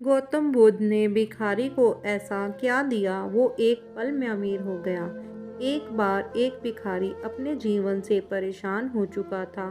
गौतम बुद्ध ने भिखारी को ऐसा क्या दिया वो एक पल में अमीर हो गया। एक बार एक भिखारी अपने जीवन से परेशान हो चुका था,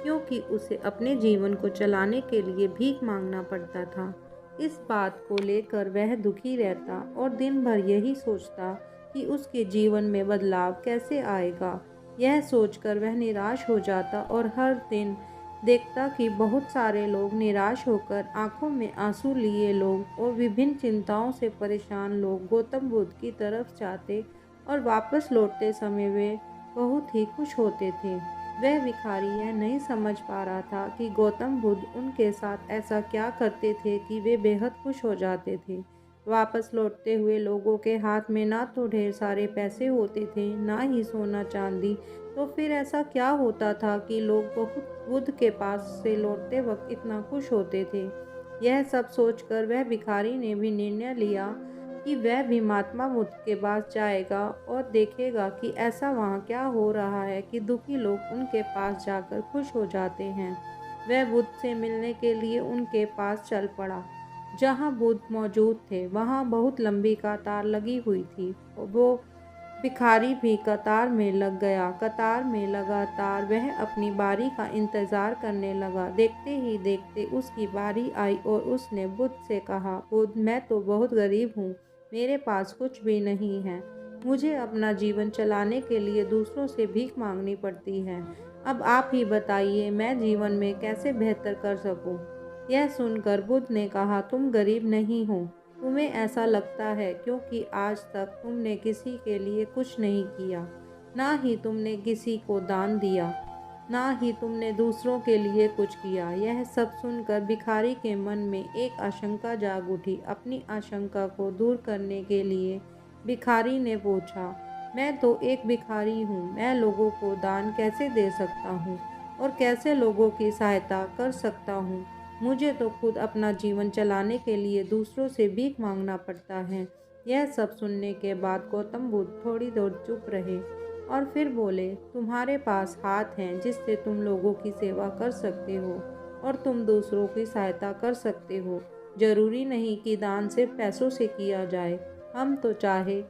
क्योंकि उसे अपने जीवन को चलाने के लिए भीख मांगना पड़ता था। इस बात को लेकर वह दुखी रहता और दिन भर यही सोचता कि उसके जीवन में बदलाव कैसे आएगा। यह सोचकर वह निराश हो जाता और हर दिन देखता कि बहुत सारे लोग निराश होकर आंखों में आंसू लिए लोग और विभिन्न चिंताओं से परेशान लोग गौतम बुद्ध की तरफ जाते और वापस लौटते समय वे बहुत ही खुश होते थे। वह भिखारी यह नहीं समझ पा रहा था कि गौतम बुद्ध उनके साथ ऐसा क्या करते थे कि वे बेहद खुश हो जाते थे। वापस लौटते हुए लोगों के हाथ में ना तो ढेर सारे पैसे होते थे, ना ही सोना चांदी। तो फिर ऐसा क्या होता था कि लोग बहुत बुद्ध के पास से लौटते वक्त इतना खुश होते थे। यह सब सोचकर वह भिखारी ने भी निर्णय लिया कि वह भी महात्मा बुद्ध के पास जाएगा और देखेगा कि ऐसा वहाँ क्या हो रहा है कि दुखी लोग उनके पास जाकर खुश हो जाते हैं। वह बुद्ध से मिलने के लिए उनके पास चल पड़ा। जहाँ बुद्ध मौजूद थे वहाँ बहुत लंबी कतार लगी हुई थी। वो भिखारी भी कतार में लग गया। कतार में लगातार वह अपनी बारी का इंतज़ार करने लगा। देखते ही देखते उसकी बारी आई और उसने बुद्ध से कहा, बुद्ध, मैं तो बहुत गरीब हूँ, मेरे पास कुछ भी नहीं है। मुझे अपना जीवन चलाने के लिए दूसरों से भीख मांगनी पड़ती है। अब आप ही बताइए, मैं जीवन में कैसे बेहतर कर सकूँ। यह सुनकर बुद्ध ने कहा, तुम गरीब नहीं हो, तुम्हें ऐसा लगता है क्योंकि आज तक तुमने किसी के लिए कुछ नहीं किया, ना ही तुमने किसी को दान दिया, ना ही तुमने दूसरों के लिए कुछ किया। यह सब सुनकर भिखारी के मन में एक आशंका जाग उठी। अपनी आशंका को दूर करने के लिए भिखारी ने पूछा, मैं तो एक भिखारी हूँ, मैं लोगों को दान कैसे दे सकता हूँ और कैसे लोगों की सहायता कर सकता हूँ। मुझे तो खुद अपना जीवन चलाने के लिए दूसरों से भीख मांगना पड़ता है। यह सब सुनने के बाद गौतम बुद्ध थोड़ी देर चुप रहे और फिर बोले, तुम्हारे पास हाथ हैं जिससे तुम लोगों की सेवा कर सकते हो और तुम दूसरों की सहायता कर सकते हो। जरूरी नहीं कि दान सिर्फ पैसों से किया जाए। हम तो चाहे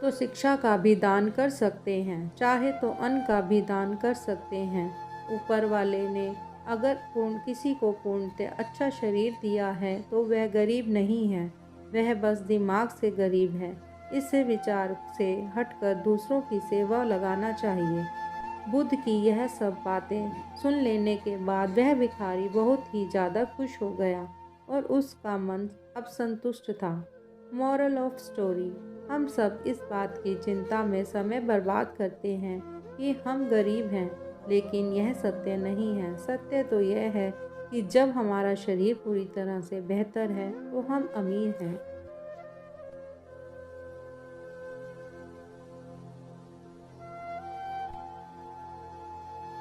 तो शिक्षा का भी दान कर सकते हैं, चाहे तो अन्न का भी दान कर सकते हैं। ऊपर वाले ने अगर किसी को पूर्णतः अच्छा शरीर दिया है तो वह गरीब नहीं है, वह बस दिमाग से गरीब है। इस विचार से हटकर दूसरों की सेवा लगाना चाहिए। बुद्ध की यह सब बातें सुन लेने के बाद वह भिखारी बहुत ही ज़्यादा खुश हो गया और उसका मन अब संतुष्ट था। मॉरल ऑफ स्टोरी, हम सब इस बात की चिंता में समय बर्बाद करते हैं कि हम गरीब हैं, लेकिन यह सत्य नहीं है। सत्य तो यह है कि जब हमारा शरीर पूरी तरह से बेहतर है तो हम अमीर हैं।